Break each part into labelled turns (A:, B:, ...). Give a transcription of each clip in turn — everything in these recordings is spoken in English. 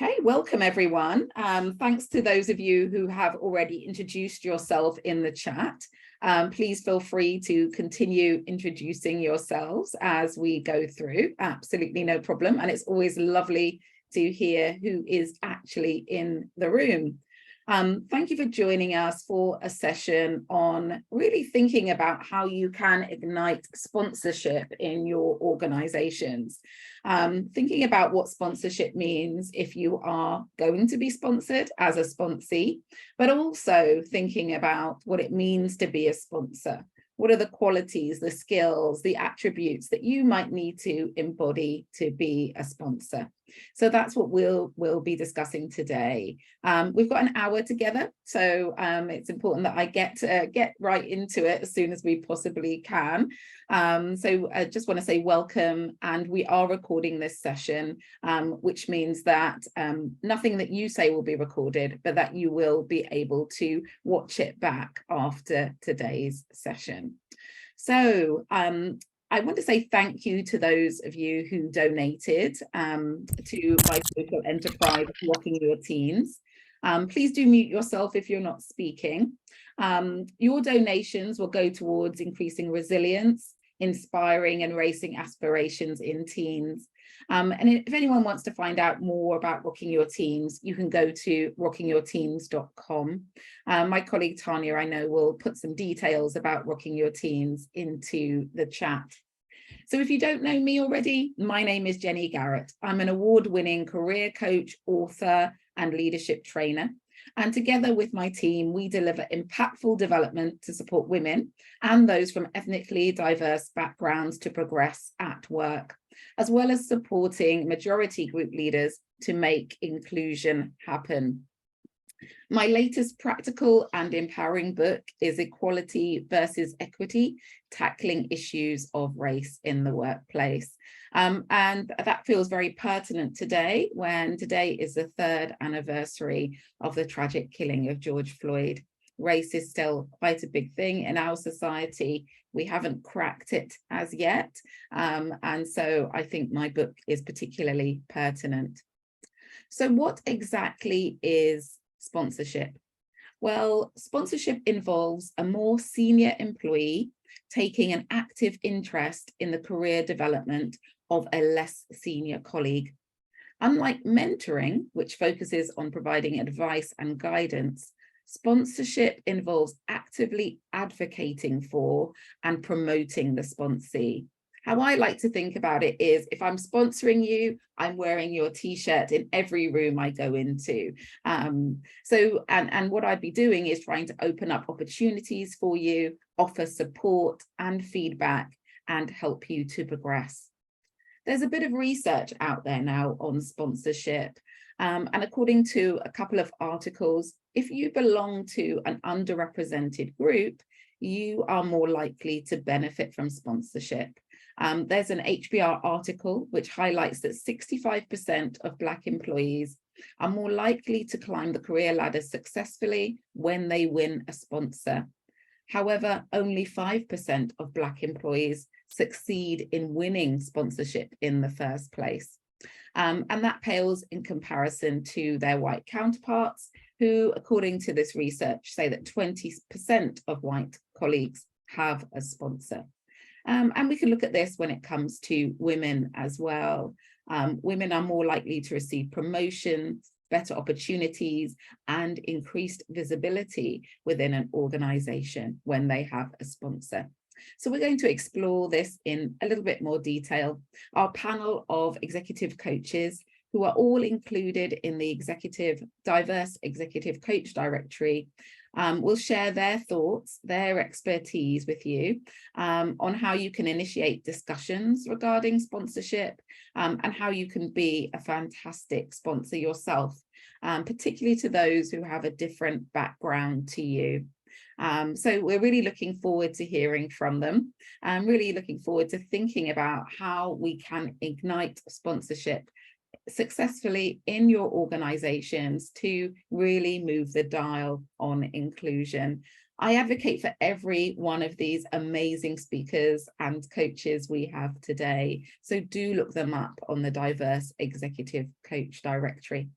A: Okay, welcome everyone. Thanks to those of you who have already introduced yourself in the chat. Please feel free to continue introducing yourselves as we go through. Absolutely no problem. And it's always lovely to hear who is actually in the room. Thank you for joining us for a session on really thinking about how you can ignite sponsorship in your organizations. Thinking about what sponsorship means if you are going to be sponsored as a sponsee, but also thinking about what it means to be a sponsor. What are the qualities, the skills, the attributes that you might need to embody to be a sponsor? So that's what we'll be discussing today. We've got an hour together, so it's important that I get right into it as soon as we possibly can. So I just want to say welcome, and we are recording this session, which means that nothing that you say will be recorded, but that you will be able to watch it back after today's session. So I want to say thank you to those of you who donated to my social enterprise, Rocking Your Teens. Please do mute yourself if you're not speaking. Your donations will go towards increasing resilience, inspiring and raising aspirations in teens. And if anyone wants to find out more about Rocking Your Teens, you can go to rockingyourteens.com. My colleague Tanya, I know, will put some details about Rocking Your Teens into the chat. So if you don't know me already, my name is Jenny Garrett. I'm an award-winning career coach, author, and leadership trainer. And together with my team, we deliver impactful development to support women and those from ethnically diverse backgrounds to progress at work, as well as supporting majority group leaders to make inclusion happen. My latest practical and empowering book is Equality versus Equity, Tackling Issues of Race in the Workplace. And that feels very pertinent today, when today is the 3rd anniversary of the tragic killing of George Floyd. Race is still quite a big thing in our society. We haven't cracked it as yet. And so I think my book is particularly pertinent. So what exactly is sponsorship? Well, sponsorship involves a more senior employee taking an active interest in the career development of a less senior colleague. Unlike mentoring, which focuses on providing advice and guidance, sponsorship involves actively advocating for and promoting the sponsee. How I like to think about it is, if I'm sponsoring you, I'm wearing your t-shirt in every room I go into. And what I'd be doing is trying to open up opportunities for you, offer support and feedback, and help you to progress. There's a bit of research out there now on sponsorship. And according to a couple of articles, if you belong to an underrepresented group, you are more likely to benefit from sponsorship. There's an HBR article which highlights that 65% of Black employees are more likely to climb the career ladder successfully when they win a sponsor. However, only 5% of Black employees succeed in winning sponsorship in the first place. And that pales in comparison to their white counterparts, who, according to this research, say that 20% of white colleagues have a sponsor. And we can look at this when it comes to women as well. Women are more likely to receive promotions, better opportunities, and increased visibility within an organization when they have a sponsor. So we're going to explore this in a little bit more detail. Our panel of executive coaches, who are all included in the Diverse Executive Coach Directory, will share their thoughts, their expertise with you on how you can initiate discussions regarding sponsorship and how you can be a fantastic sponsor yourself, particularly to those who have a different background to you. So we're really looking forward to hearing from them. I'm really looking forward to thinking about how we can ignite sponsorship successfully in your organizations to really move the dial on inclusion. I advocate for every one of these amazing speakers and coaches we have today, so do look them up on the Diverse Executive Coach Directory.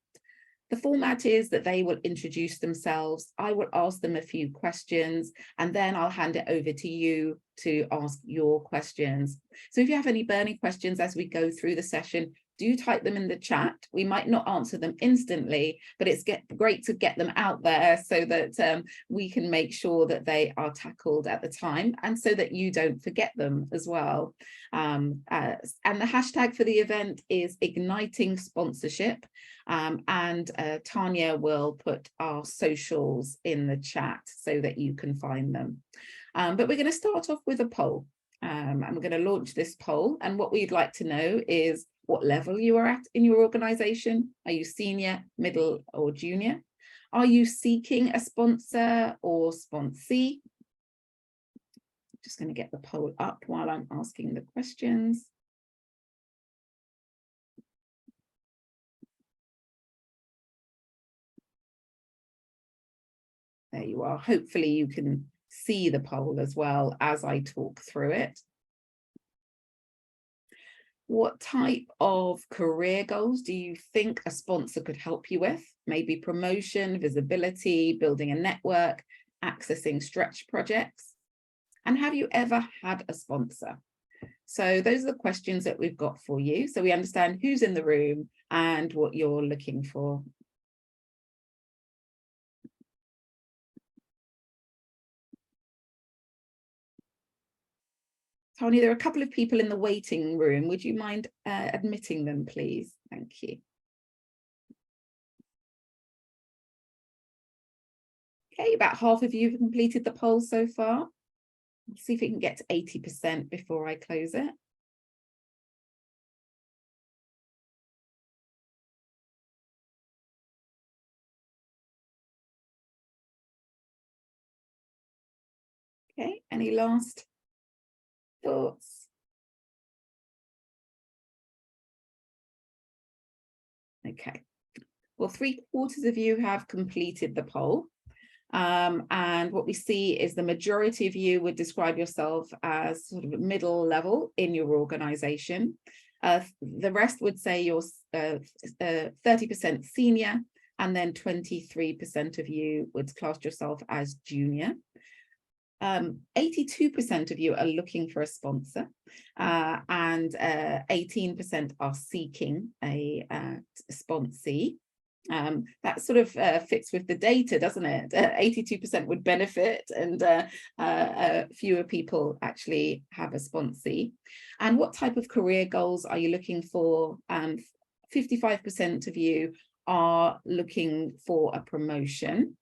A: The format is that they will introduce themselves. I will ask them a few questions, and then I'll hand it over to you to ask your questions. So if you have any burning questions as we go through the session, do type them in the chat. We might not answer them instantly, but it's great to get them out there so that we can make sure that they are tackled at the time, and so that you don't forget them as well. And the hashtag for the event is Igniting Sponsorship. And Tanya will put our socials in the chat so that you can find them. But we're going to start off with a poll. And we're going to launch this poll. And what we'd like to know is what level you are at in your organization. Are you senior, middle, or junior? Are you seeking a sponsor or sponsee? Just going to get the poll up while I'm asking the questions. There you are. Hopefully you can see the poll as well as I talk through it. What type of career goals do you think a sponsor could help you with? Maybe promotion, visibility, building a network, accessing stretch projects. And have you ever had a sponsor? So those are the questions that we've got for you. So we understand who's in the room and what you're looking for. Tony, there are a couple of people in the waiting room. Would you mind admitting them, please? Thank you. Okay, about half of you have completed the poll so far. Let's see if we can get to 80% before I close it. Okay, any last thoughts? Okay, well, 3/4 of you have completed the poll. And what we see is the majority of you would describe yourself as sort of middle level in your organization. The rest would say you're 30% senior, and then 23% of you would class yourself as junior. 82% of you are looking for a sponsor, and 18% are seeking a sponsee. That sort of fits with the data, doesn't it? 82% would benefit, and fewer people actually have a sponsee. And what type of career goals are you looking for? 55% of you are looking for a promotion.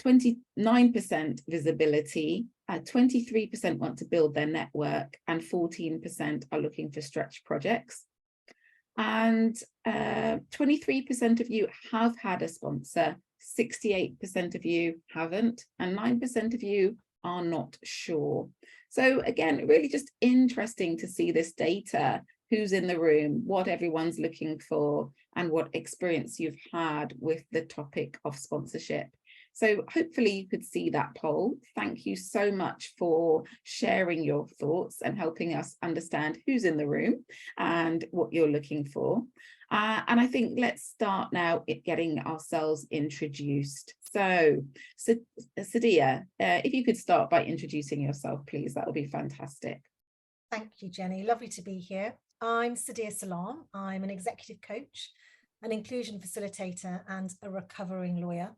A: 29% visibility, 23% want to build their network, and 14% are looking for stretch projects. And 23% of you have had a sponsor, 68% of you haven't, and 9% of you are not sure. So again, really just interesting to see this data, who's in the room, what everyone's looking for, and what experience you've had with the topic of sponsorship. So hopefully you could see that poll. Thank you so much for sharing your thoughts and helping us understand who's in the room and what you're looking for. And I think let's start now at getting ourselves introduced. So Sadia, if you could start by introducing yourself, please, that would be fantastic.
B: Thank you, Jenny. Lovely to be here. I'm Sadia Salam. I'm an executive coach, an inclusion facilitator, and a recovering lawyer.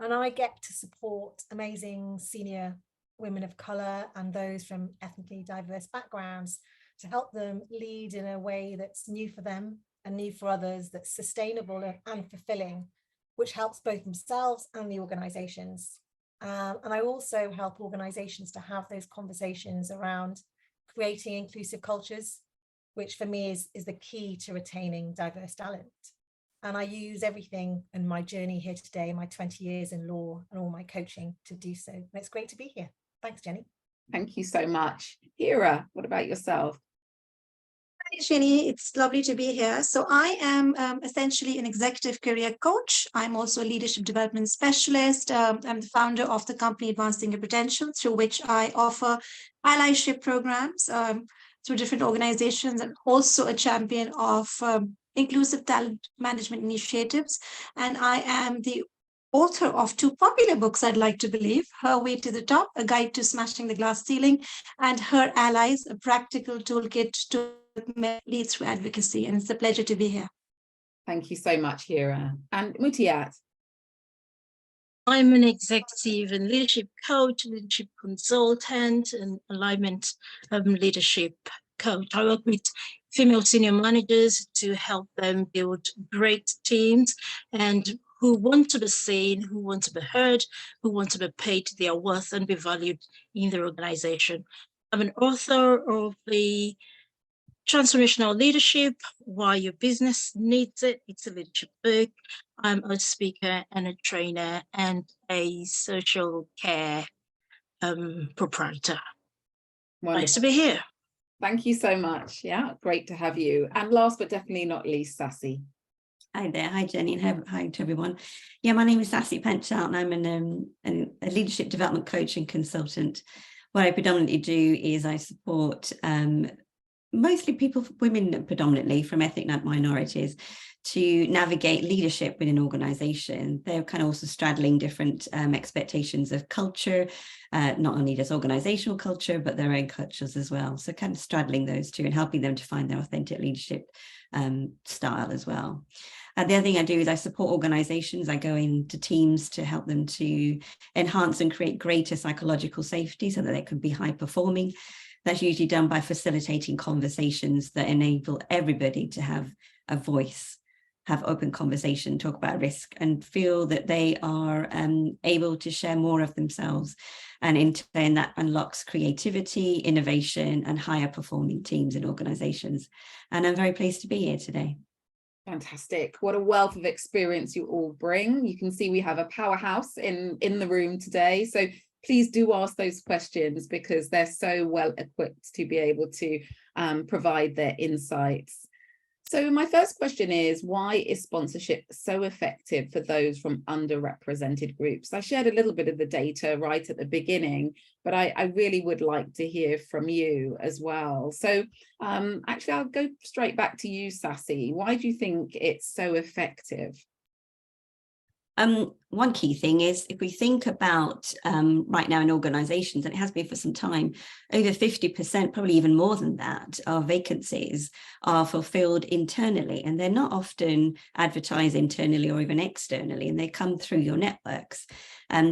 B: And I get to support amazing senior women of colour and those from ethnically diverse backgrounds to help them lead in a way that's new for them and new for others, that's sustainable and fulfilling, which helps both themselves and the organisations. And I also help organisations to have those conversations around creating inclusive cultures, which for me is the key to retaining diverse talent. And I use everything in my journey here today, my 20 years in law and all my coaching to do so. And it's great to be here. Thanks, Jenny.
A: Thank you so much. Hira, what about yourself?
C: Hi, Jenny. It's lovely to be here. So I am essentially an executive career coach. I'm also a leadership development specialist. I'm the founder of the company Advancing Your Potential, through which I offer allyship programs through different organizations, and also a champion of inclusive talent management initiatives. And I am the author of 2 popular books, I'd like to believe: Her Way to the Top, A Guide to Smashing the Glass Ceiling, and Her Allies, a practical toolkit to lead through advocacy. And it's a pleasure to be here.
A: Thank you so much, Hira. And Mutiyat.
D: I'm an executive and leadership coach, leadership consultant, and alignment leadership coach. I work with female senior managers to help them build great teams and who want to be seen, who want to be heard, who want to be paid their worth and be valued in their organization. I'm an author of the Transformational Leadership, Why Your Business Needs It. It's a leadership book. I'm a speaker and a trainer and a social care proprietor.
A: Wonderful.
D: Nice to be here.
A: Thank you so much. Yeah, great to have you. And last but definitely not least, Sassy.
E: Hi there. Hi, Jenny, and hi to everyone. Yeah, my name is Sassy Penchart, and I'm a leadership development coach and consultant. What I predominantly do is I support mostly people, women predominantly from ethnic minorities, to navigate leadership within an organization. They're kind of also straddling different expectations of culture, not only just organizational culture, but their own cultures as well. So kind of straddling those two and helping them to find their authentic leadership style as well. The other thing I do is I support organizations. I go into teams to help them to enhance and create greater psychological safety so that they can be high performing. That's usually done by facilitating conversations that enable everybody to have a voice, have open conversation, talk about risk, and feel that they are able to share more of themselves. And in turn, that unlocks creativity, innovation, and higher performing teams and organizations. And I'm very pleased to be here today.
A: Fantastic. What a wealth of experience you all bring. You can see we have a powerhouse in the room today. So please do ask those questions because they're so well equipped to be able to provide their insights. So my first question is, why is sponsorship so effective for those from underrepresented groups? I shared a little bit of the data right at the beginning, but I really would like to hear from you as well. So actually, I'll go straight back to you, Sassy. Why do you think it's so effective?
E: One key thing is if we think about right now in organizations, and it has been for some time, over 50%, probably even more than that, of vacancies are fulfilled internally, and they're not often advertised internally or even externally, and they come through your networks.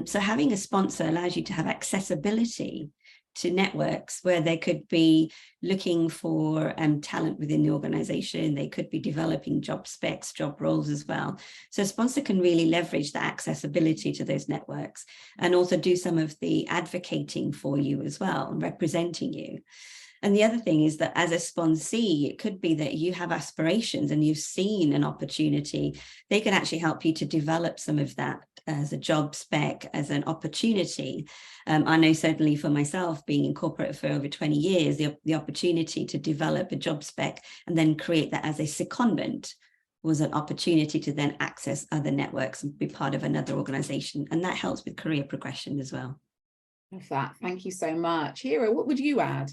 E: So having a sponsor allows you to have accessibility to networks where they could be looking for talent within the organization. They could be developing job specs, job roles as well. So a sponsor can really leverage the accessibility to those networks and also do some of the advocating for you as well, and representing you. And the other thing is that as a sponsee, it could be that you have aspirations and you've seen an opportunity. They can actually help you to develop some of that as a job spec, as an opportunity. I know certainly for myself, being in corporate for over 20 years, the opportunity to develop a job spec and then create that as a secondment was an opportunity to then access other networks and be part of another organization. And that helps with career progression as well.
A: Love that. Thank you so much. Hira, what would you add?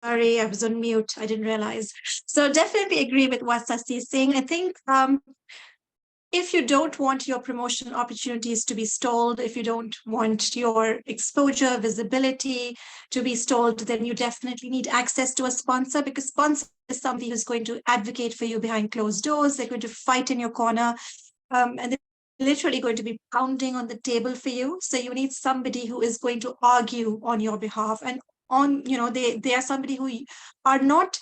C: Sorry, I was on mute. I didn't realize. So definitely agree with what Sassy is saying. I think if you don't want your promotion opportunities to be stalled, if you don't want your exposure, visibility to be stalled, then you definitely need access to a sponsor, because sponsor is somebody who's going to advocate for you behind closed doors. They're going to fight in your corner, and they're literally going to be pounding on the table for you. So you need somebody who is going to argue on your behalf, and they are somebody who are not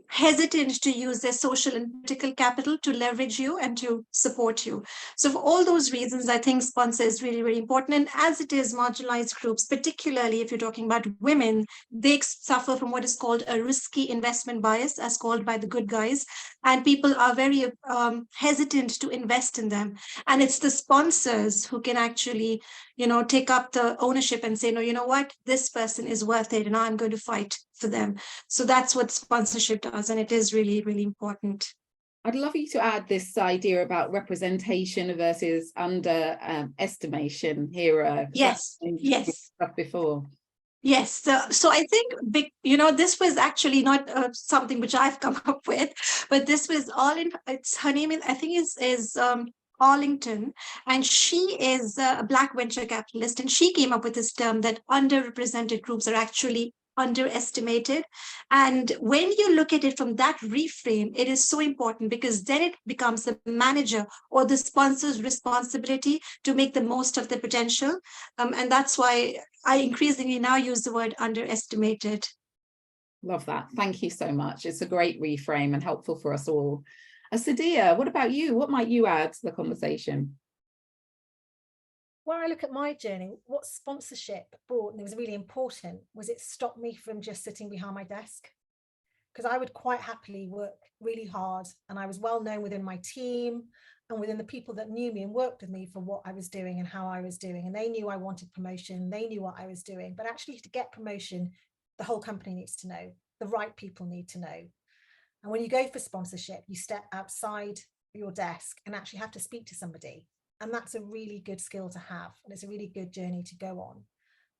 C: hesitant to use their social and political capital to leverage you and to support you. So for all those reasons, I think sponsor is really, really important. And as it is, marginalized groups, particularly if you're talking about women, they suffer from what is called a risky investment bias, as called by the good guys. And people are very hesitant to invest in them. And it's the sponsors who can actually, take up the ownership and say, no, you know what, this person is worth it, and I'm going to fight for them. So that's what sponsorship does, and it is really, really important.
A: I'd love you to add this idea about representation versus underestimation here.
C: Yes.
A: Before.
C: Yes, so I think this was actually not something which I've come up with, but this was all in. It's her name is, I think is Arlington, and she is a Black venture capitalist, and she came up with this term that underrepresented groups are actually underestimated. And when you look at it from that reframe, it is so important because then it becomes the manager or the sponsor's responsibility to make the most of the potential. And that's why I increasingly now use the word underestimated.
A: Love that. Thank you so much. It's a great reframe and helpful for us all. Sadia, what about you? What might you add to the conversation?
B: When I look at my journey, what sponsorship brought, and it was really important, was it stopped me from just sitting behind my desk. Because I would quite happily work really hard, and I was well known within my team and within the people that knew me and worked with me for what I was doing and how I was doing. And they knew I wanted promotion, they knew what I was doing. But actually, to get promotion, the whole company needs to know, the right people need to know. And when you go for sponsorship, you step outside your desk and actually have to speak to somebody. And that's a really good skill to have. And it's a really good journey to go on.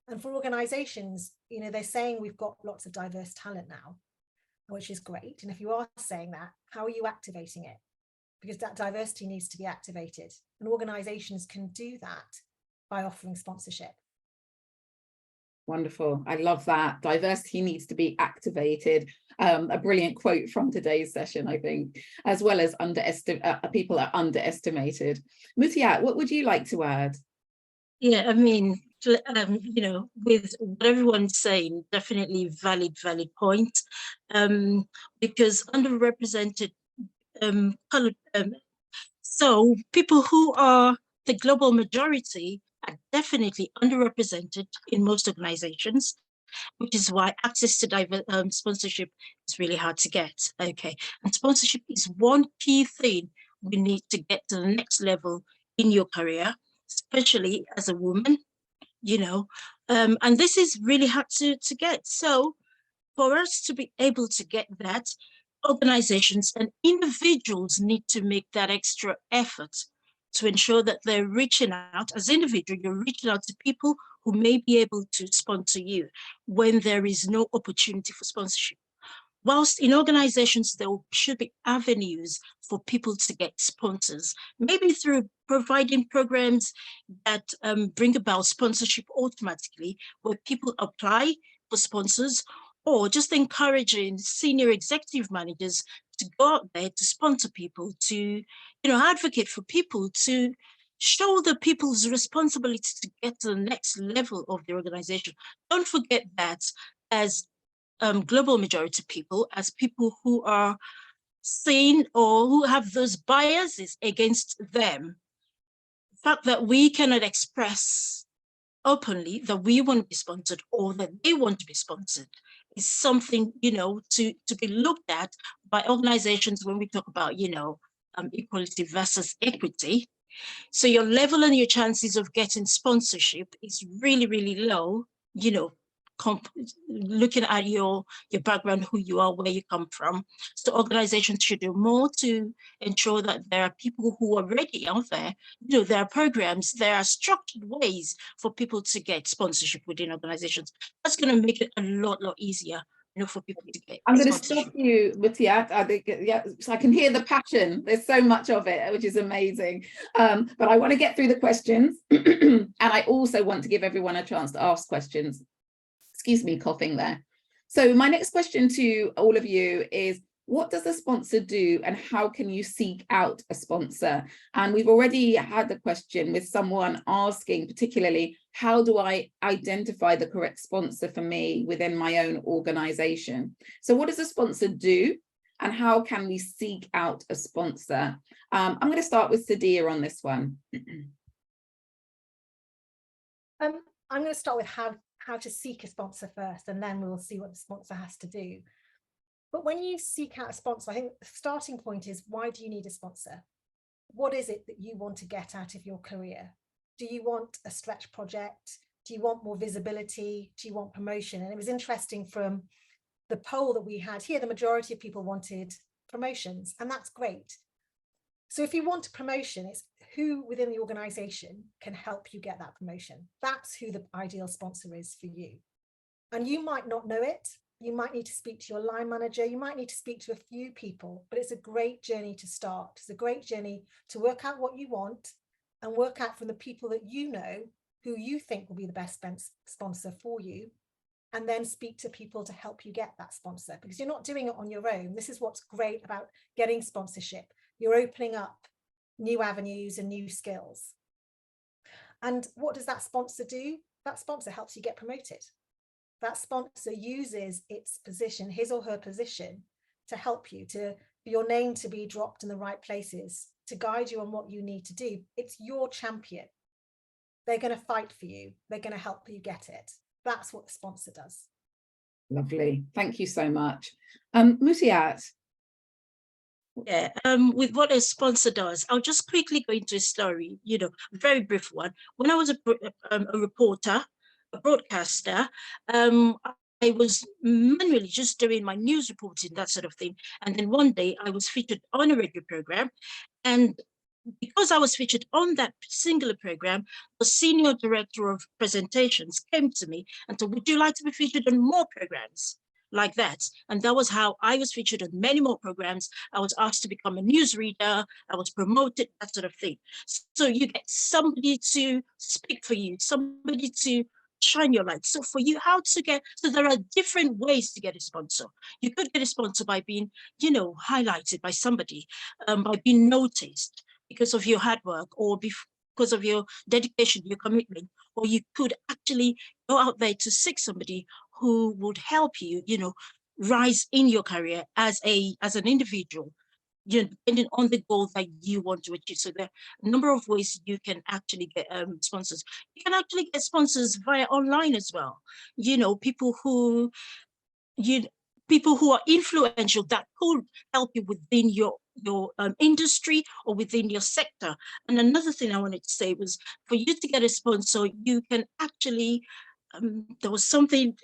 B: And for organizations, they're saying we've got lots of diverse talent now, which is great. And if you are saying that, how are you activating it? Because that diversity needs to be activated. And organizations can do that by offering sponsorship.
A: Wonderful. I love that. Diversity needs to be activated. A brilliant quote from today's session, I think, as well as people are underestimated. Mutiat, what would you like to add?
D: Yeah, I mean, with what everyone's saying, definitely valid point. Because underrepresented colored, so people who are the global majority are definitely underrepresented in most organizations, which is why access to sponsorship is really hard to get. Okay, and sponsorship is one key thing we need to get to the next level in your career, especially as a woman, and this is really hard to get. So for us to be able to get that, organizations and individuals need to make that extra effort to ensure that they're reaching out. As individual, you're reaching out to people who may be able to sponsor you when there is no opportunity for sponsorship. Whilst in organizations, there should be avenues for people to get sponsors, maybe through providing programs that bring about sponsorship automatically, where people apply for sponsors, or just encouraging senior executive managers to go out there to sponsor people, to advocate for people, to show the people's responsibility to get to the next level of the organization. Don't forget that as global majority people, as people who are seen or who have those biases against them, the fact that we cannot express openly that we want to be sponsored or that they want to be sponsored is something, to be looked at by organizations when we talk about, equality versus equity. So your level and your chances of getting sponsorship is really, really low, looking at your background, who you are, where you come from. So organizations should do more to ensure that there are people who are already out there. There are programs, there are structured ways for people to get sponsorship within organizations. That's going to make it a lot easier, for people to get.
A: I'm going to stop you, Mutiat. I think, so I can hear the passion. There's so much of it, which is amazing. But I want to get through the questions, and I also want to give everyone a chance to ask questions. Excuse me, coughing there. So my next question to all of you is, what does a sponsor do and how can you seek out a sponsor? And we've already had the question with someone asking particularly, how do I identify the correct sponsor for me within my own organization? So what does a sponsor do and how can we seek out a sponsor? I'm going to start with Sadia on this one.
B: I'm going to start with how to seek a sponsor first, and then we'll see what the sponsor has to do. But when you seek out a sponsor, I think the starting point is, why do you need a sponsor? What is it that you want to get out of your career? Do you want a stretch project? Do you want more visibility? Do you want promotion? And it was interesting from the poll that we had here, the majority of people wanted promotions, and that's great. So if you want a promotion, it's who within the organization can help you get that promotion. That's who the ideal sponsor is for you. And you might not know it. You might need to speak to your line manager. You might need to speak to a few people, but it's a great journey to start. It's a great journey to work out what you want and work out from the people that you know who you think will be the best sponsor for you, and then speak to people to help you get that sponsor, because you're not doing it on your own. This is what's great about getting sponsorship. You're opening up new avenues and new skills. And what does that sponsor do? That sponsor helps you get promoted. That sponsor uses its position, his or her position, to help you, for your name to be dropped in the right places, to guide you on what you need to do. It's your champion. They're going to fight for you. They're going to help you get it. That's what the sponsor does.
A: Lovely. Thank you so much. Musiat.
D: Yeah, with what a sponsor does, I'll just quickly go into a story, a very brief one. When I was a reporter, a broadcaster, I was manually just doing my news reporting, that sort of thing. And then one day I was featured on a radio program, and because I was featured on that singular program, the senior director of presentations came to me and said, would you like to be featured on more programs like that? And that was how I was featured on many more programs. I was asked to become a newsreader. I was promoted, that sort of thing. So you get somebody to speak for you, somebody to shine your light. So for you, so there are different ways to get a sponsor. You could get a sponsor by being, highlighted by somebody, by being noticed because of your hard work, or because of your dedication, your commitment, or you could actually go out there to seek somebody who would help you, rise in your career as an individual, depending on the goal that you want to achieve. So there are a number of ways you can actually get sponsors. You can actually get sponsors via online as well. People who are influential that could help you within your industry or within your sector. And another thing I wanted to say was, for you to get a sponsor, you can actually, there was somebody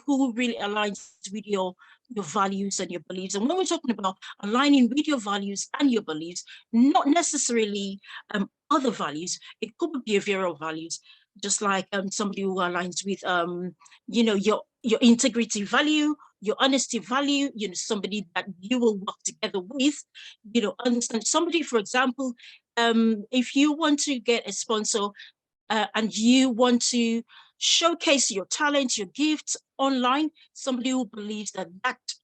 D: who really aligns with your values and your beliefs. And when we're talking about aligning with your values and your beliefs, not necessarily other values, it could be behavioral values, just like somebody who aligns with your integrity value, your honesty value, somebody that you will work together with, understand somebody. For example, if you want to get a sponsor and you want to showcase your talent, your gifts online, somebody who believes that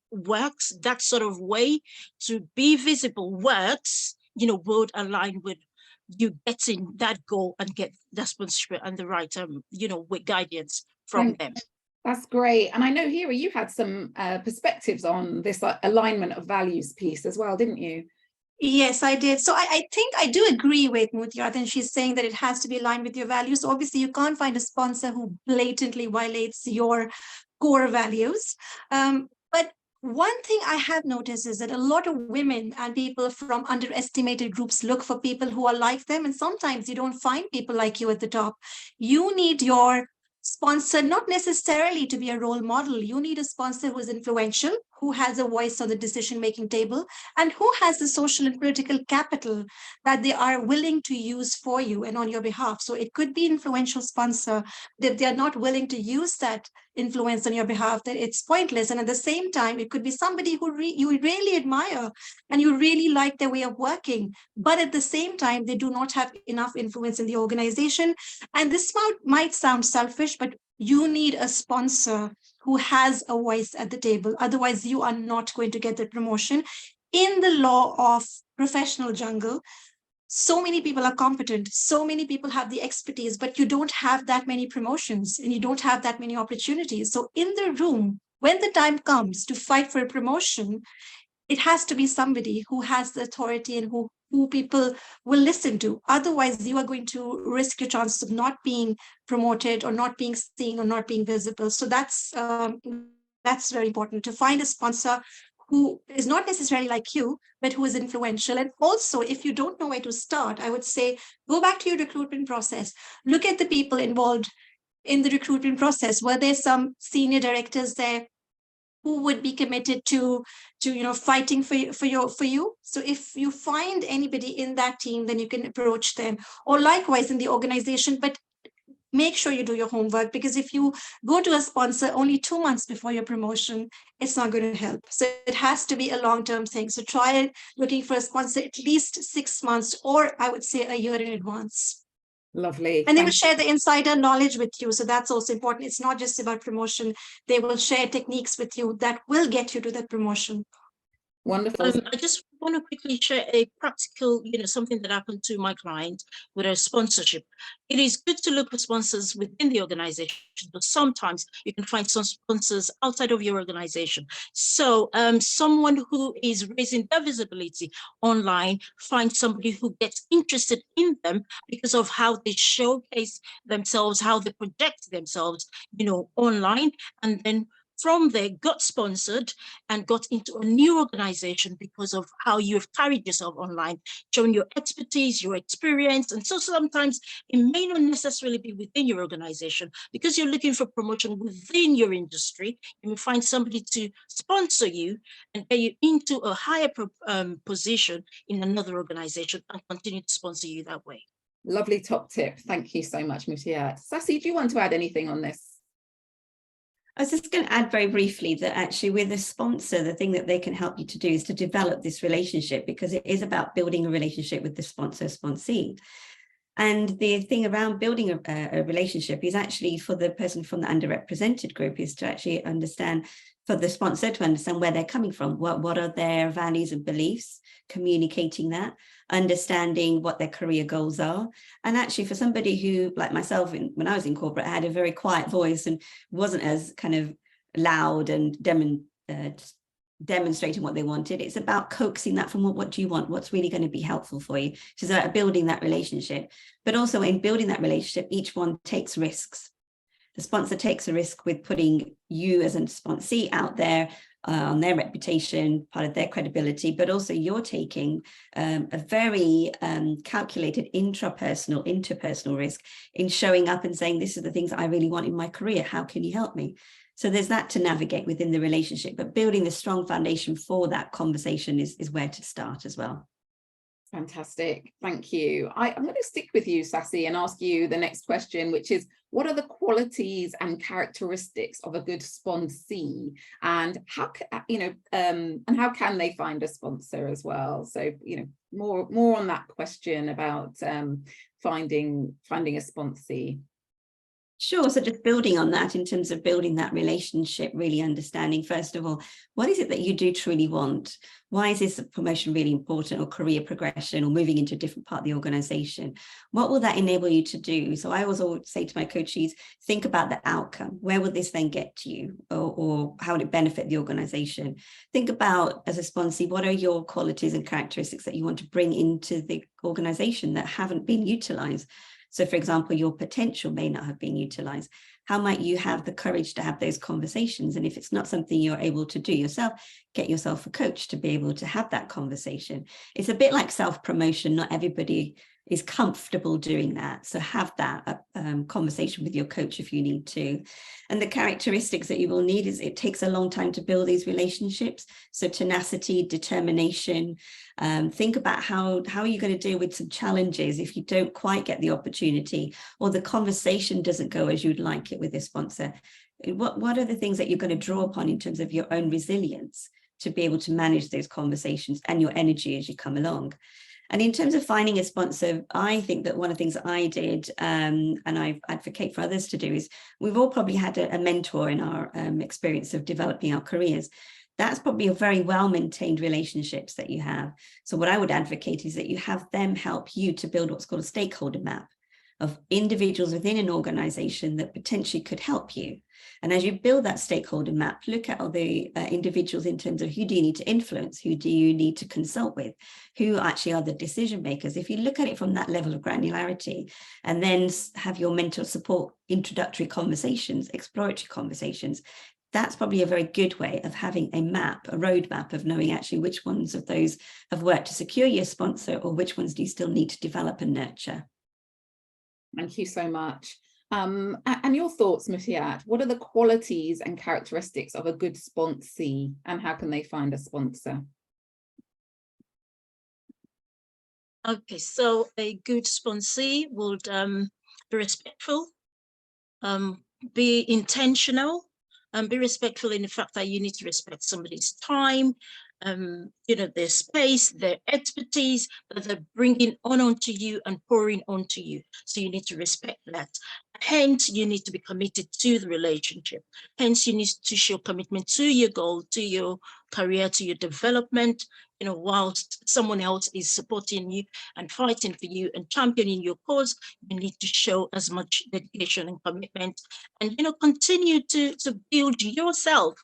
D: works, that sort of way to be visible works, would align with you getting that goal and get that sponsorship and the right, with guidance from them.
A: That's great. And I know, Hira, you had some perspectives on this alignment of values piece as well, didn't you?
C: Yes, I did. So I think I do agree with Mutiara, and she's saying that it has to be aligned with your values. Obviously, you can't find a sponsor who blatantly violates your core values. But one thing I have noticed is that a lot of women and people from underestimated groups look for people who are like them. And sometimes you don't find people like you at the top. You need your sponsor not necessarily to be a role model. You need a sponsor who is influential, who has a voice on the decision-making table, and who has the social and political capital that they are willing to use for you and on your behalf. So it could be influential sponsor. If they are not willing to use that influence on your behalf, then it's pointless. And at the same time, it could be somebody who you really admire and you really like their way of working, but at the same time, they do not have enough influence in the organization. And this might sound selfish, but you need a sponsor who has a voice at the table. Otherwise, you are not going to get the promotion. In the law of professional jungle, so many people are competent, so many people have the expertise, but you don't have that many promotions and you don't have that many opportunities. So in the room, when the time comes to fight for a promotion, it has to be somebody who has the authority and who people will listen to. Otherwise, you are going to risk your chances of not being promoted or not being seen or not being visible. So that's very important, to find a sponsor who is not necessarily like you, but who is influential. And also, if you don't know where to start, I would say, go back to your recruitment process. Look at the people involved in the recruitment process. Were there some senior directors there who would be committed to fighting for you? So if you find anybody in that team, then you can approach them, or likewise in the organization. But make sure you do your homework, because if you go to a sponsor only 2 months before your promotion, it's not going to help. So it has to be a long-term thing. So try looking for a sponsor at least 6 months, or I would say a year in advance.
A: Lovely.
C: And they will share the insider knowledge with you. So that's also important. It's not just about promotion. They will share techniques with you that will get you to that promotion.
A: Wonderful.
D: I just want to quickly share a practical, something that happened to my client with a sponsorship. It is good to look for sponsors within the organization, but sometimes you can find some sponsors outside of your organization. So someone who is raising their visibility online, find somebody who gets interested in them because of how they showcase themselves, how they project themselves, online, and then from there got sponsored and got into a new organization because of how you have carried yourself online, showing your expertise, your experience. And so sometimes it may not necessarily be within your organization because you're looking for promotion within your industry. You may find somebody to sponsor you and get you into a higher position in another organization and continue to sponsor you that way.
A: Lovely top tip. Thank you so much, Mutiat. Sassy, do you want to add anything on this?
E: I was just going to add very briefly that actually with a sponsor, the thing that they can help you to do is to develop this relationship, because it is about building a relationship with the sponsee. And the thing around building a relationship is actually for the person from the underrepresented group is to actually understand, for the sponsor to understand where they're coming from, what are their values and beliefs, communicating that, understanding what their career goals are. And actually for somebody who, like myself, when I was in corporate, I had a very quiet voice and wasn't as kind of loud and demonstrating what they wanted. It's about coaxing that from what do you want? What's really going to be helpful for you? So it's about building that relationship. But also in building that relationship, each one takes risks. The sponsor takes a risk with putting you as a sponsee out there on their reputation, part of their credibility, but also you're taking a very calculated interpersonal risk in showing up and saying, this is the things I really want in my career. How can you help me? So there's that to navigate within the relationship, but building the strong foundation for that conversation is where to start as well.
A: Fantastic. Thank you. I'm going to stick with you, Sassy, and ask you the next question, which is, what are the qualities and characteristics of a good sponsee, and how can they find a sponsor as well? So, more on that question about finding a sponsee.
E: Sure. So just building on that in terms of building that relationship, really understanding, first of all, what is it that you do truly want? Why is this promotion really important, or career progression, or moving into a different part of the organization? What will that enable you to do? So I always say to my coaches, think about the outcome. Where will this then get to you, or how would it benefit the organization? Think about, as a sponsee, what are your qualities and characteristics that you want to bring into the organization that haven't been utilized? So, for example, your potential may not have been utilized. How might you have the courage to have those conversations? And if it's not something you're able to do yourself, get yourself a coach to be able to have that conversation. It's a bit like self-promotion. Not everybody is comfortable doing that. So have that conversation with your coach if you need to. And the characteristics that you will need is, it takes a long time to build these relationships. So tenacity, determination. Think about how are you going to deal with some challenges if you don't quite get the opportunity, or the conversation doesn't go as you'd like it with a sponsor. What are the things that you're going to draw upon in terms of your own resilience to be able to manage those conversations and your energy as you come along? And in terms of finding a sponsor, I think that one of the things I did, and I advocate for others to do, is we've all probably had a mentor in our experience of developing our careers. That's probably a very well-maintained relationships that you have. So what I would advocate is that you have them help you to build what's called a stakeholder map of individuals within an organization that potentially could help you. And as you build that stakeholder map, look at all the individuals in terms of who do you need to influence, who do you need to consult with, who actually are the decision makers. If you look at it from that level of granularity, and then have your mentor support introductory conversations, exploratory conversations, that's probably a very good way of having a map, a roadmap of knowing actually which ones of those have worked to secure your sponsor, or which ones do you still need to develop and nurture.
A: Thank you so much. And your thoughts, Mutiat, what are the qualities and characteristics of a good sponsee, and how can they find a sponsor?
D: Okay, so a good sponsee would be respectful, be intentional, and be respectful in the fact that you need to respect somebody's time, their space, their expertise that they're bringing onto you and pouring onto you. So you need to respect that. Hence, you need to be committed to the relationship. Hence, you need to show commitment to your goal, to your career, to your development, whilst someone else is supporting you and fighting for you and championing your cause. You need to show as much dedication and commitment, and continue to build yourself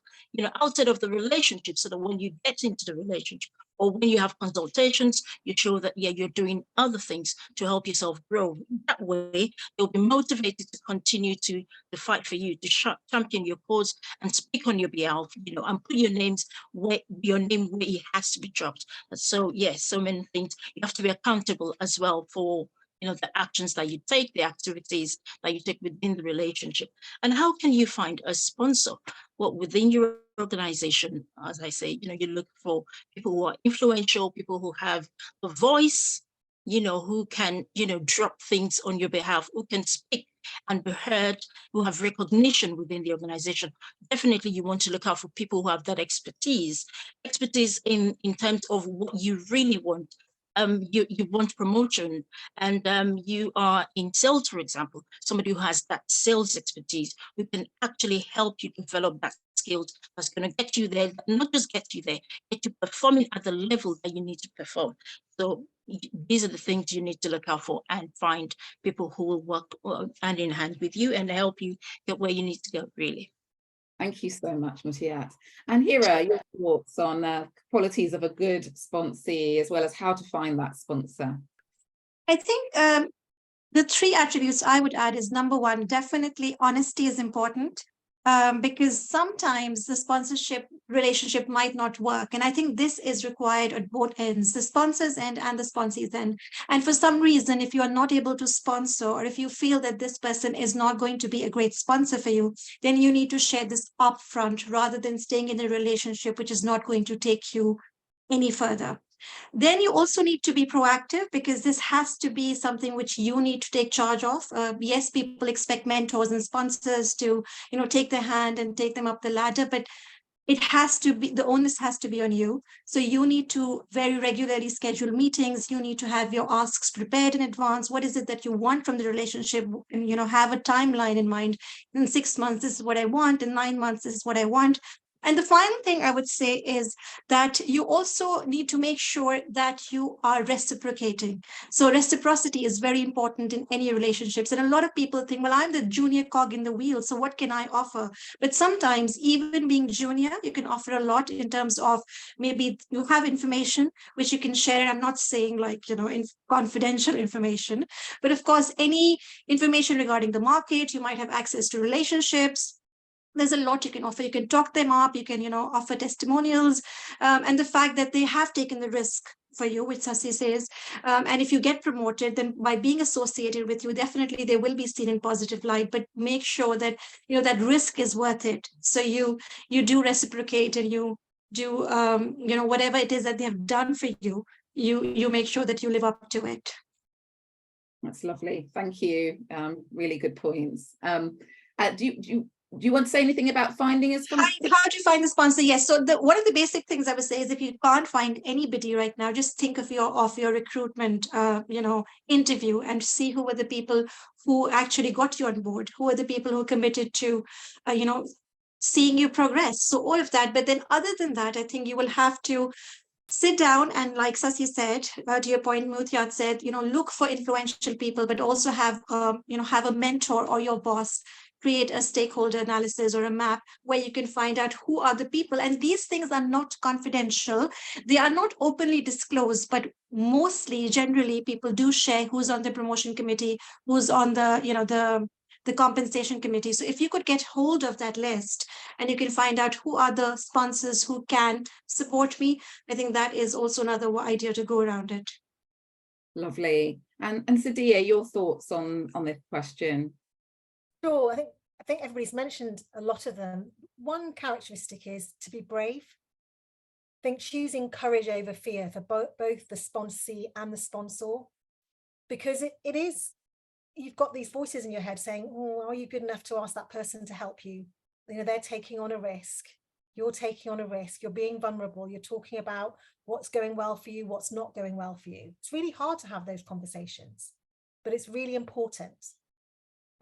D: outside of the relationship, so that when you get into the relationship or when you have consultations, you show that you're doing other things to help yourself grow. That way you'll be motivated to continue to fight for you, to champion your cause and speak on your behalf, and put your name where it has to be dropped. So yes, so many things. You have to be accountable as well for the actions that you take, the activities that you take within the relationship. And how can you find a sponsor? Well, within your organization, as I say, you look for people who are influential, people who have a voice, who can, drop things on your behalf, who can speak and be heard, who have recognition within the organization. Definitely you want to look out for people who have that expertise in terms of what you really want. You want promotion, and you are in sales, for example, somebody who has that sales expertise, who can actually help you develop that skills that's going to get you there, not just get you there, get you performing at the level that you need to perform. So these are the things you need to look out for, and find people who will work hand in hand with you and help you get where you need to go, really.
A: Thank you so much, Mutiat. And Hira, your thoughts on qualities of a good sponsee, as well as how to find that sponsor?
C: I think the 3 attributes I would add is, number 1, definitely honesty is important. Because sometimes the sponsorship relationship might not work. And I think this is required at both ends, the sponsor's end and the sponsee's end. And for some reason, if you are not able to sponsor, or if you feel that this person is not going to be a great sponsor for you, then you need to share this upfront, rather than staying in a relationship which is not going to take you any further. Then you also need to be proactive, because this has to be something which you need to take charge of. Yes, people expect mentors and sponsors to, take their hand and take them up the ladder, but it has to be, the onus has to be on you. So you need to very regularly schedule meetings. You need to have your asks prepared in advance. What is it that you want from the relationship? And, have a timeline in mind. In 6 months, this is what I want. In 9 months, this is what I want. And the final thing I would say is that you also need to make sure that you are reciprocating. So reciprocity is very important in any relationships. And a lot of people think, well, I'm the junior cog in the wheel, so what can I offer? But sometimes, even being junior, you can offer a lot in terms of, maybe you have information which you can share. I'm not saying in confidential information, but of course, any information regarding the market, you might have access to relationships. There's a lot you can offer. You can talk them up, you can, offer testimonials, and the fact that they have taken the risk for you, which Sasi says, and if you get promoted, then by being associated with you, definitely they will be seen in positive light, but make sure that, that risk is worth it. So you do reciprocate, and you do, whatever it is that they have done for you, you make sure that you live up to it.
A: That's lovely. Thank you. Really good points. Do you want to say anything about finding a sponsor?
C: How do you find the sponsor? Yes. So one of the basic things I would say is, if you can't find anybody right now, just think of your recruitment, interview, and see who were the people who actually got you on board, who are the people who are committed to, seeing you progress. So all of that. But then, other than that, I think you will have to sit down and, like Sasi said, to your point, Mutiat said, look for influential people, but also have a mentor or your boss create a stakeholder analysis or a map where you can find out who are the people. And these things are not confidential. They are not openly disclosed, but mostly, generally, people do share who's on the promotion committee, who's on the compensation committee. So if you could get hold of that list, and you can find out who are the sponsors who can support me, I think that is also another idea to go around it.
A: Lovely. And Sadia, your thoughts on this question?
B: Sure. I think everybody's mentioned a lot of them. One characteristic is to be brave. I think choosing courage over fear for both the sponsee and the sponsor, because it is you've got these voices in your head saying, oh, are you good enough to ask that person to help you? You know, they're taking on a risk. You're taking on a risk. You're being vulnerable. You're talking about what's going well for you, what's not going well for you. It's really hard to have those conversations, but it's really important.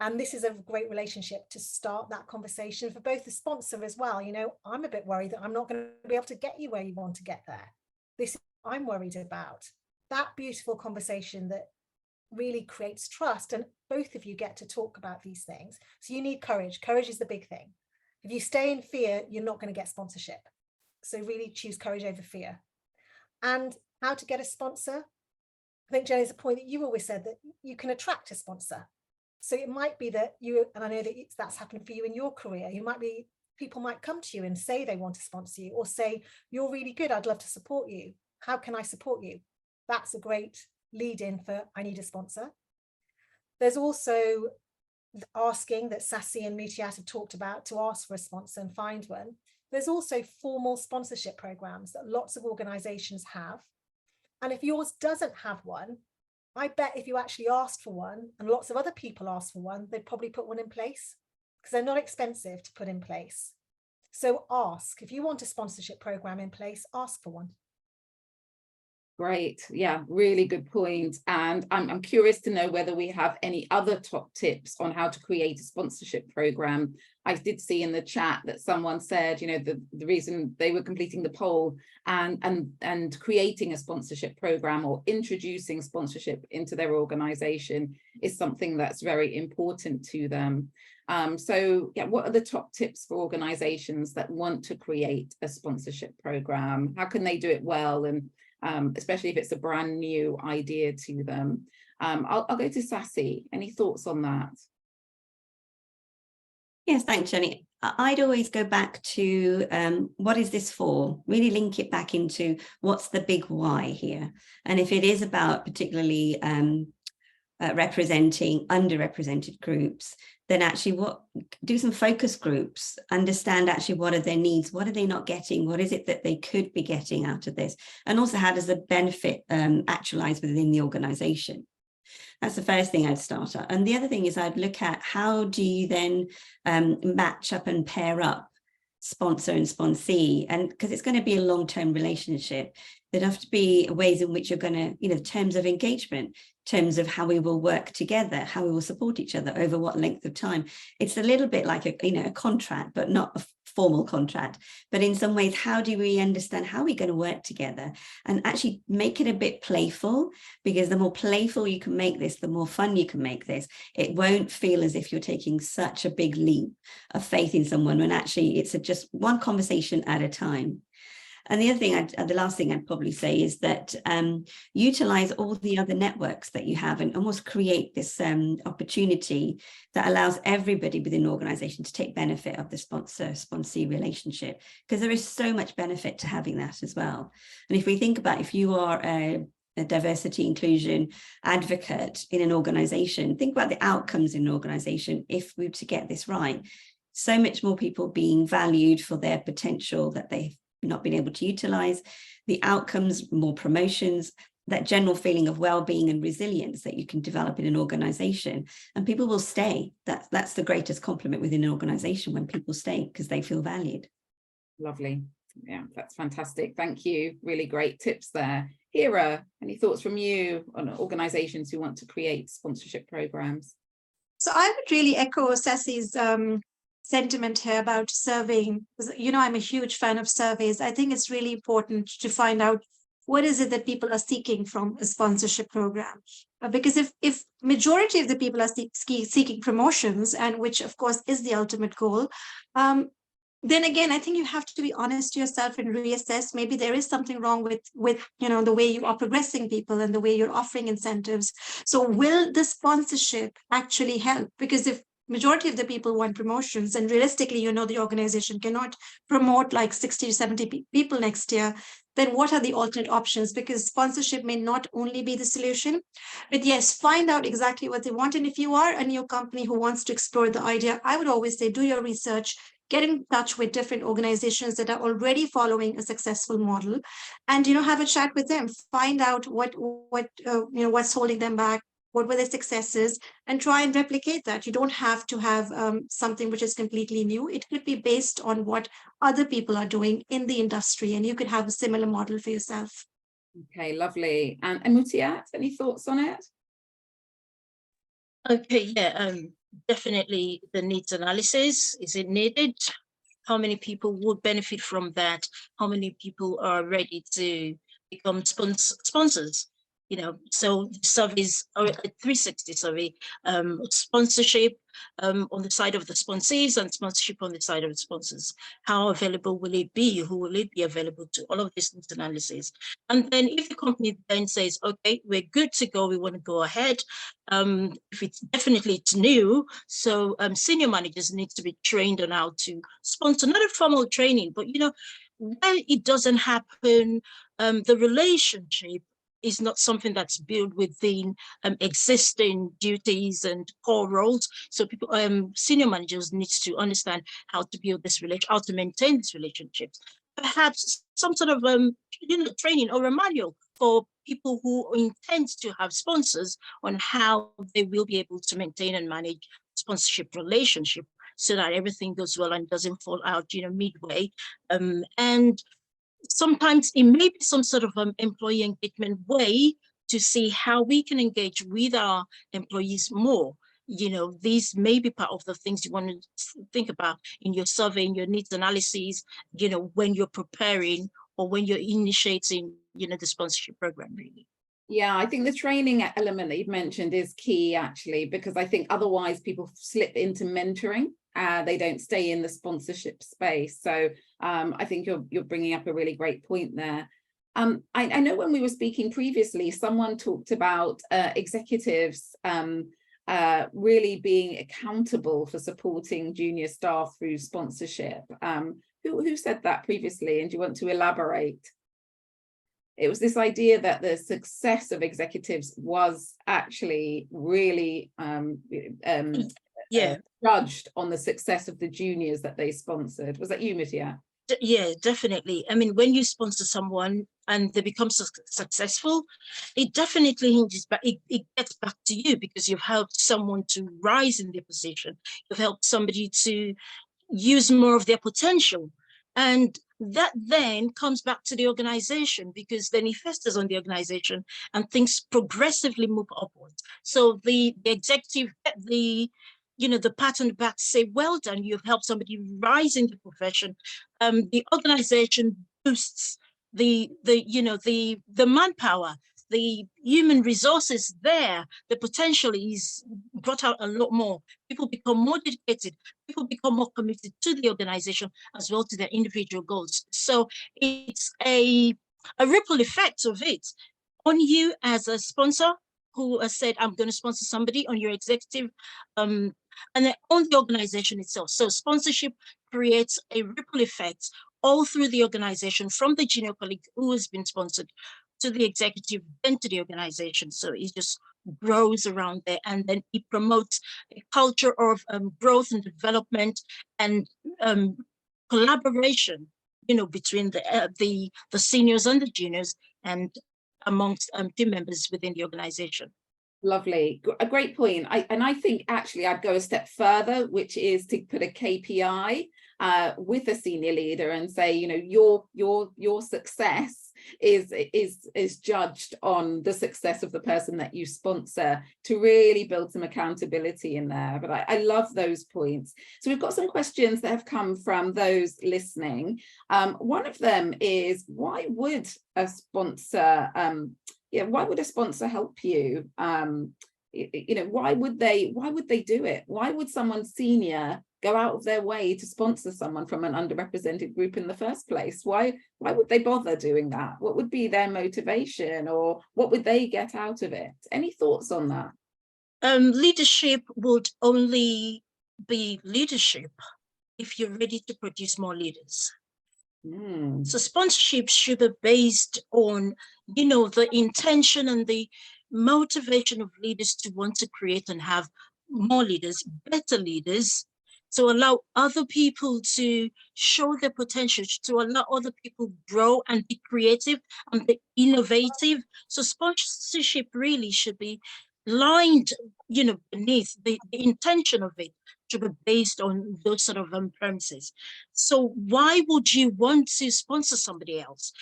B: And this is a great relationship to start that conversation for both the sponsor as well. You know, I'm a bit worried that I'm not going to be able to get you where you want to get there. This is what I'm worried about. That beautiful conversation that really creates trust, and both of you get to talk about these things. So you need courage. Courage is the big thing. If you stay in fear, you're not going to get sponsorship. So really choose courage over fear. And how to get a sponsor? I think, Jenny, is a point that you always said, that you can attract a sponsor. So it might be that you, and I know that that's happened for you in your career, people might come to you and say they want to sponsor you, or say, you're really good, I'd love to support you. How can I support you? That's a great lead in for, I need a sponsor. There's also asking, that Sassy and Mutiat have talked about, to ask for a sponsor and find one. There's also formal sponsorship programs that lots of organizations have. And if yours doesn't have one, I bet if you actually asked for one, and lots of other people asked for one, they'd probably put one in place, because they're not expensive to put in place. So ask. If you want a sponsorship program in place, ask for one.
A: Great. Yeah, really good point. And I'm curious to know whether we have any other top tips on how to create a sponsorship program. I did see in the chat that someone said, you know, the reason they were completing the poll and creating a sponsorship program or introducing sponsorship into their organization is something that's very important to them. So yeah, what are the top tips for organizations that want to create a sponsorship program? How can they do it well? And especially if it's a brand new idea to them. I'll go to Sassy. Any thoughts on that?
E: Yes, thanks, Jenny. I'd always go back to what is this for? Really link it back into what's the big why here. And if it is about particularly representing underrepresented groups, then actually do some focus groups, understand actually what are their needs, what are they not getting, what is it that they could be getting out of this, and also how does the benefit actualize within the organization. That's the first thing I'd start at. And the other thing is I'd look at how do you then match up and pair up sponsor and sponsee, and because it's going to be a long-term relationship, there'd have to be ways in which you're going to, you know, terms of engagement, terms of how we will work together, how we will support each other over what length of time. It's a little bit like a contract, but not a formal contract. But in some ways, how do we understand how we're going to work together and actually make it a bit playful? Because the more playful you can make this, the more fun you can make this. It won't feel as if you're taking such a big leap of faith in someone when actually it's just one conversation at a time. And the other thing, the last thing I'd probably say is that utilize all the other networks that you have and almost create this opportunity that allows everybody within an organization to take benefit of the sponsor-sponsee relationship, because there is so much benefit to having that as well. And if we think about, if you are a diversity inclusion advocate in an organization, think about the outcomes in an organization if we were to get this right. So much more people being valued for their potential that they've not been able to utilize, the outcomes, more promotions, that general feeling of well-being and resilience that you can develop in an organization, and people will stay. That's the greatest compliment within an organization, when people stay because they feel valued.
A: Lovely. Yeah, that's fantastic. Thank you. Really great tips there. Hira, any thoughts from you on organizations who want to create sponsorship programs?
C: So I would really echo Sassy's sentiment here about surveying. You know, I'm a huge fan of surveys. I think it's really important to find out what is it that people are seeking from a sponsorship program. Because if majority of the people are seeking promotions, and which of course is the ultimate goal, then again, I think you have to be honest to yourself and reassess. Maybe there is something wrong with you know, the way you are progressing people and the way you're offering incentives. So will the sponsorship actually help? Because if majority of the people want promotions, and realistically, you know, the organization cannot promote like 60 to 70 people next year, then what are the alternate options? Because sponsorship may not only be the solution, but yes, find out exactly what they want. And if you are a new company who wants to explore the idea, I would always say, do your research, get in touch with different organizations that are already following a successful model, and, you know, have a chat with them, find out what you know, what's holding them back, what were their successes, and try and replicate that. You don't have to have something which is completely new. It could be based on what other people are doing in the industry, and you could have a similar model for yourself.
A: Okay, lovely. And Mutiat, any thoughts on it?
D: Okay, yeah, definitely the needs analysis. Is it needed? How many people would benefit from that? How many people are ready to become sponsors? You know, so surveys are a 360 survey, sponsorship on the side of the sponsees and sponsorship on the side of the sponsors. How available will it be? Who will it be available to? All of this needs analysis. And then if the company then says, okay, we're good to go, we want to go ahead. If it's definitely it's new, so senior managers need to be trained on how to sponsor, not a formal training, but you know, when it doesn't happen, the relationship is not something that's built within existing duties and core roles. So people, senior managers need to understand how to build this relationship, how to maintain these relationships. Perhaps some sort of you know, training or a manual for people who intend to have sponsors on how they will be able to maintain and manage sponsorship relationship so that everything goes well and doesn't fall out, you know, midway. And sometimes it may be some sort of employee engagement way to see how we can engage with our employees more. You know, these may be part of the things you want to think about in your survey, in your needs analysis, you know, when you're preparing or when you're initiating, you know, the sponsorship program, really.
A: Yeah, I think the training element that you've mentioned is key, actually, because I think otherwise people slip into mentoring. They don't stay in the sponsorship space. So I think you're bringing up a really great point there. I know when we were speaking previously, someone talked about executives really being accountable for supporting junior staff through sponsorship. Who said that previously? And do you want to elaborate? It was this idea that the success of executives was actually really judged on the success of the juniors that they sponsored. Was that you, Mutiat?
D: Yeah, definitely. I mean, when you sponsor someone and they become successful, it definitely hinges back, it gets back to you because you've helped someone to rise in their position. You've helped somebody to use more of their potential. And that then comes back to the organization because then it festers on the organization and things progressively move upwards. So the executive, you know, the pat on the back say, well done, you've helped somebody rise in the profession. The organization boosts the manpower, the human resources there, the potential is brought out a lot more. People become more dedicated, people become more committed to the organization as well to their individual goals. So it's a ripple effect of it on you as a sponsor who has said, I'm going to sponsor somebody, on your executive, and then on the organization itself. So sponsorship creates a ripple effect all through the organization, from the junior colleague who has been sponsored to the executive, then to the organization. So it just grows around there, and then it promotes a culture of growth and development and collaboration, you know, between the seniors and the juniors and amongst team members within the organization.
A: Lovely, a great point. I think actually I'd go a step further, which is to put a KPI with a senior leader and say, you know, your success is judged on the success of the person that you sponsor, to really build some accountability in there. But I love those points. So we've got some questions that have come from those listening. One of them is, why would a sponsor why would a sponsor help you? You know, why would they do it? Why would someone senior go out of their way to sponsor someone from an underrepresented group in the first place? Why would they bother doing that? What would be their motivation, or what would they get out of it? Any thoughts on that?
D: Leadership would only be leadership if you're ready to produce more leaders. So sponsorship should be based on, you know, the intention and the motivation of leaders to want to create and have more leaders, better leaders, to allow other people to show their potential, to allow other people grow and be creative and be innovative. So sponsorship really should be lined, beneath the intention of it to be based on those sort of premises. So why would you want to sponsor somebody else?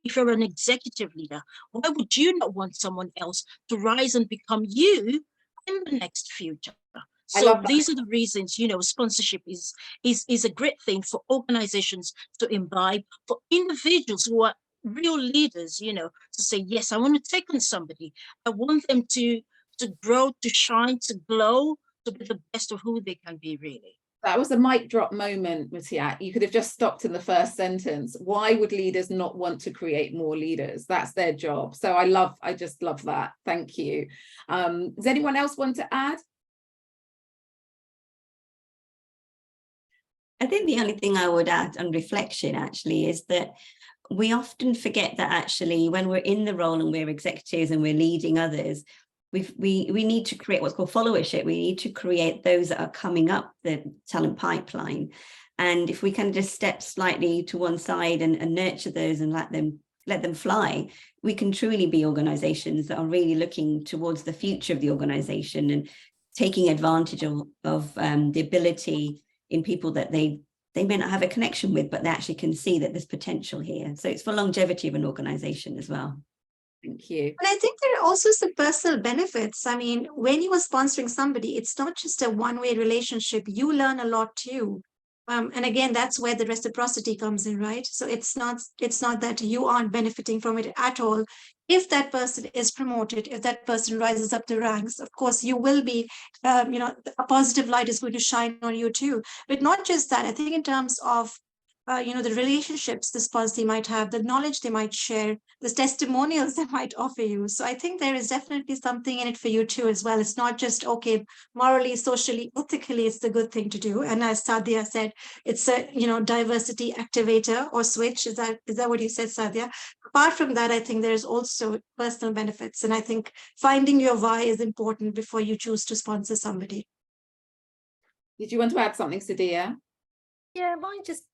D: If you're an executive leader, why would you not want someone else to rise and become you in the next future?
A: I
D: So
A: love that.
D: these are the reasons, sponsorship is a great thing for organizations to imbibe, for individuals who are real leaders, to say, yes, I want to take on somebody. I want them to grow, to shine, to glow, to be the best of who they can be, really.
A: That was a mic drop moment, Mutiat. You could have just stopped in the first sentence. Why would leaders not want to create more leaders? That's their job. So I just love that. Thank you. Does anyone else want to add?
E: I think the only thing I would add on reflection actually is that we often forget that actually when we're in the role and we're executives and we're leading others, we need to create what's called followership. We need to create those that are coming up the talent pipeline. And if we can just step slightly to one side and nurture those and let them fly, we can truly be organizations that are really looking towards the future of the organization and taking advantage of the ability in people that they may not have a connection with, but they actually can see that there's potential here. So it's for longevity of an organization as well.
A: Thank you.
C: And I think there are also some personal benefits. I mean, when you are sponsoring somebody, it's not just a one-way relationship. You learn a lot too. And again, that's where the reciprocity comes in, right? So it's not that you aren't benefiting from it at all. If that person is promoted, if that person rises up the ranks, of course, you will be, a positive light is going to shine on you too. But not just that, I think in terms of the relationships the sponsor might have, the knowledge they might share, the testimonials they might offer you. So I think there is definitely something in it for you too as well. It's not just, okay, morally, socially, ethically, it's the good thing to do. And as Sadia said, it's a, diversity activator or switch. Is that what you said, Sadia? Apart from that, I think there's also personal benefits. And I think finding your why is important before you choose to sponsor somebody.
A: Did you want to add something, Sadia?
B: Yeah, mine just,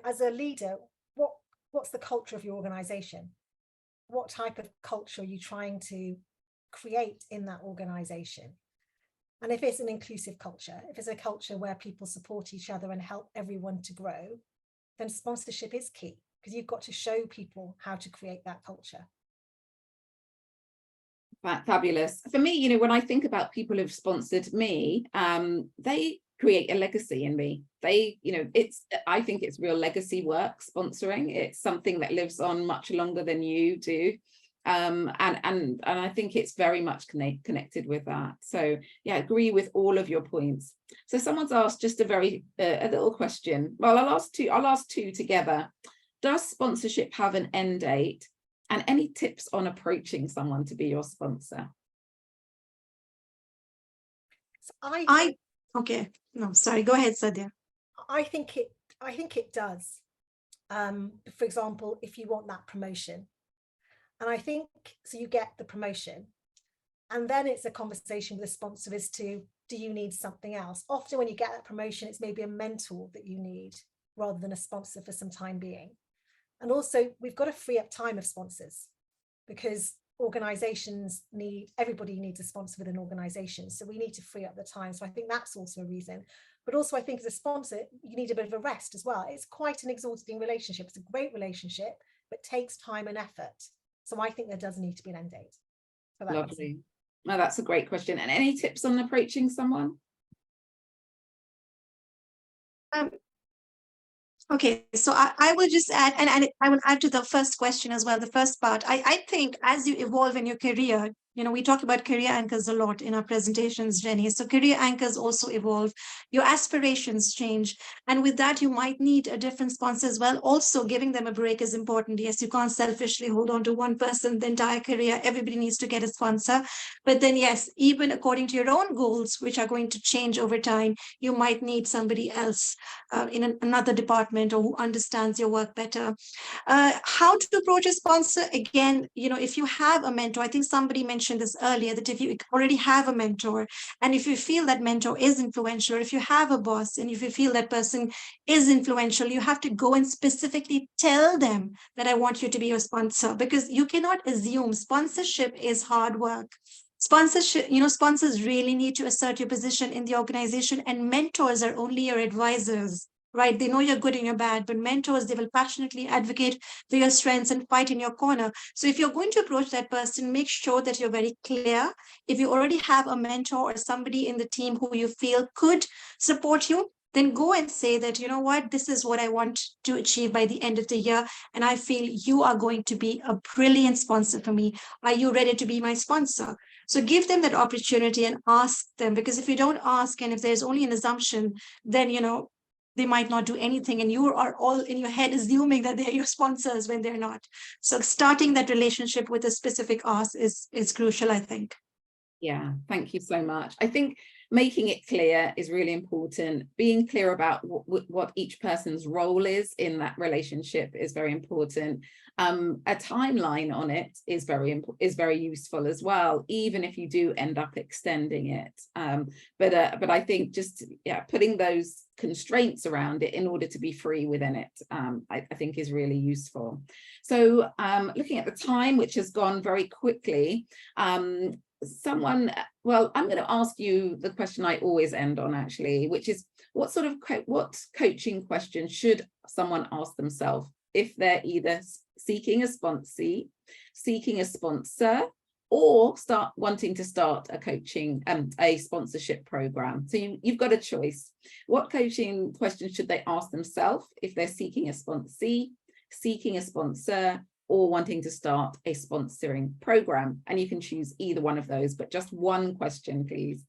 B: as a leader, what's the culture of your organization? What type of culture are you trying to create in that organization? And if it's an inclusive culture, if it's a culture where people support each other and help everyone to grow, then sponsorship is key, because you've got to show people how to create that culture.
A: Fabulous. For me, when I think about people who've sponsored me, they create a legacy in me. I think it's real legacy work, sponsoring. It's something that lives on much longer than you do. And I think it's very much connected with that. So yeah, I agree with all of your points. So someone's asked just a little question. Well, I'll ask two together. Does sponsorship have an end date? And any tips on approaching someone to be your sponsor?
B: So
C: okay. No, sorry. Go ahead, Sadia.
B: I think it does. For example, if you want that promotion, and I think so, you get the promotion, and then it's a conversation with the sponsor as to, do you need something else? Often when you get that promotion, it's maybe a mentor that you need rather than a sponsor for some time being. And also, we've got to free up time of sponsors, because organizations everybody needs a sponsor within organizations. So we need to free up the time. So I think that's also a reason. But also I think as a sponsor, you need a bit of a rest as well. It's quite an exhausting relationship. It's a great relationship, but takes time and effort. So I think there does need to be an end date.
A: Lovely. No, that's a great question. And any tips on approaching someone?
C: Okay, so I will just add, and I will add to the first question as well, the first part. I think as you evolve in your career, we talk about career anchors a lot in our presentations, Jenny. So career anchors also evolve, your aspirations change. And with that, you might need a different sponsor as well. Also, giving them a break is important. Yes, you can't selfishly hold on to one person the entire career. Everybody needs to get a sponsor. But then, yes, even according to your own goals, which are going to change over time, you might need somebody else in another department or who understands your work better. How to approach a sponsor? Again, if you have a mentor, I think somebody mentioned this earlier, that if you already have a mentor, and if you feel that mentor is influential, or if you have a boss and if you feel that person is influential, you have to go and specifically tell them that I want you to be your sponsor, because you cannot assume. Sponsorship is hard work. Sponsorship, sponsors really need to assert your position in the organization, and mentors are only your advisors, right? They know you're good and you're bad, but mentors, they will passionately advocate for your strengths and fight in your corner. So if you're going to approach that person, make sure that you're very clear. If you already have a mentor or somebody in the team who you feel could support you, then go and say that, you know what, this is what I want to achieve by the end of the year. And I feel you are going to be a brilliant sponsor for me. Are you ready to be my sponsor? So give them that opportunity and ask them, because if you don't ask, and if there's only an assumption, then, they might not do anything. And you are all in your head assuming that they're your sponsors when they're not. So starting that relationship with a specific ask is crucial, I think.
A: Yeah, thank you so much. I think making it clear is really important. Being clear about what each person's role is in that relationship is very important. A timeline on it is very useful as well, even if you do end up extending it. But I think just putting those constraints around it in order to be free within it, I think is really useful. So looking at the time, which has gone very quickly, I'm going to ask you the question I always end on, actually, which is what coaching question should someone ask themselves if they're either seeking a sponsee, seeking a sponsor, or wanting to start a sponsorship program? So you've got a choice. What coaching question should they ask themselves if they're seeking a sponsee, seeking a sponsor, or wanting to start a sponsoring program? And you can choose either one of those, but just one question, please.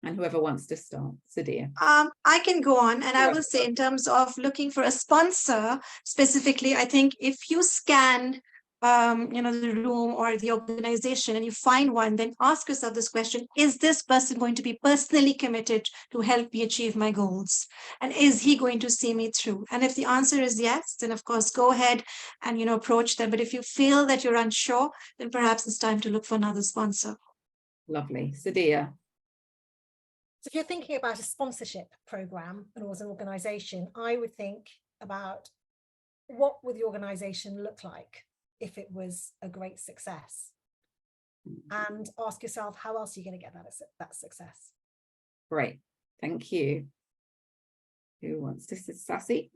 A: And whoever wants to start, Sadia.
C: I can go on, and I will say, in terms of looking for a sponsor specifically, I think if you scan the room or the organization and you find one, then ask yourself this question: is this person going to be personally committed to help me achieve my goals? And is he going to see me through? And if the answer is yes, then of course go ahead and approach them. But if you feel that you're unsure, then perhaps it's time to look for another sponsor.
A: Lovely. Sadia.
B: So if you're thinking about a sponsorship program and as an organization, I would think about what would the organization look like if it was a great success, and ask yourself, how else are you going to get that success?
A: Great, thank you. Who wants to say? Sassy?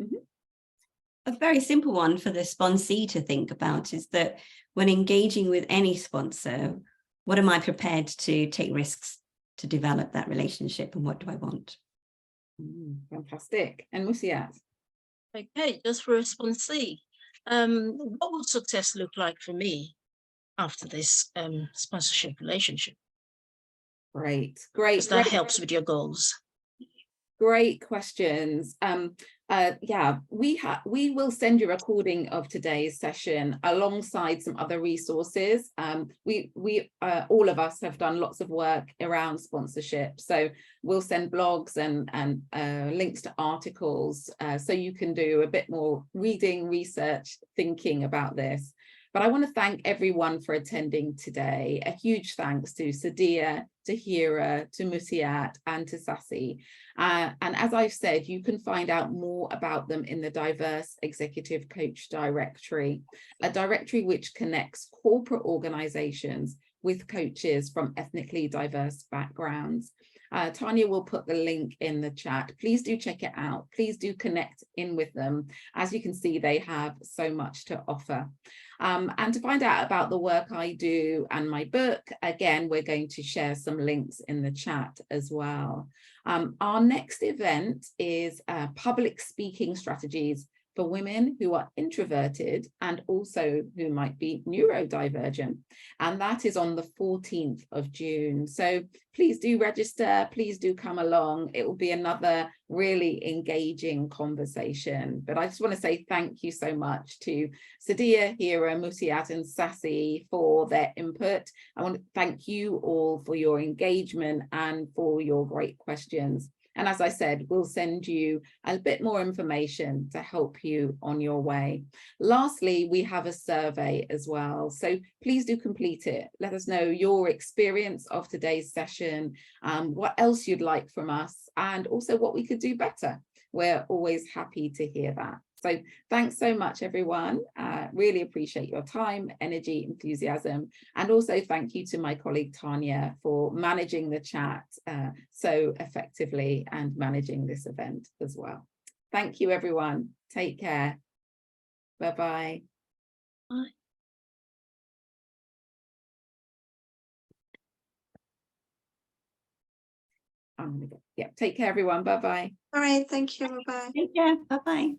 E: A very simple one for the sponsee to think about is that when engaging with any sponsor, what am I prepared to take risks to develop that relationship, and what do I want?
A: Fantastic. And Musiat?
D: Okay, just for a sponsee, what would success look like for me after this sponsorship relationship?
A: Great.
D: Because that helps with your goals.
A: Great questions. We will send you a recording of today's session alongside some other resources. We all of us have done lots of work around sponsorship, so we'll send blogs and links to articles so you can do a bit more reading, research, thinking about this. But I want to thank everyone for attending today. A huge thanks to Sadia, to Hira, to Musiat, and to Sassy. And as I've said, you can find out more about them in the Diverse Executive Coach Directory, a directory which connects corporate organizations with coaches from ethnically diverse backgrounds. Tanya will put the link in the chat. Please do check it out. Please do connect in with them. As you can see, they have so much to offer. And to find out about the work I do and my book, again, we're going to share some links in the chat as well. Our next event is public speaking strategies for women who are introverted and also who might be neurodivergent. And that is on the 14th of June. So please do register, please do come along. It will be another really engaging conversation. But I just want to say thank you so much to Sadia, Hira, Musiat, and Sassy for their input. I want to thank you all for your engagement and for your great questions. And as I said, we'll send you a bit more information to help you on your way. Lastly, we have a survey as well. So please do complete it. Let us know your experience of today's session, what else you'd like from us, and also what we could do better. We're always happy to hear that. So thanks so much, everyone. Really appreciate your time, energy, enthusiasm, and also thank you to my colleague Tanya for managing the chat so effectively and managing this event as well. Thank you, everyone. Take care. Bye-bye.
D: Bye.
A: I'm gonna go. Yeah, take care, everyone. Bye-bye.
C: All right, thank you. Bye-bye.
E: Take care. Bye-bye.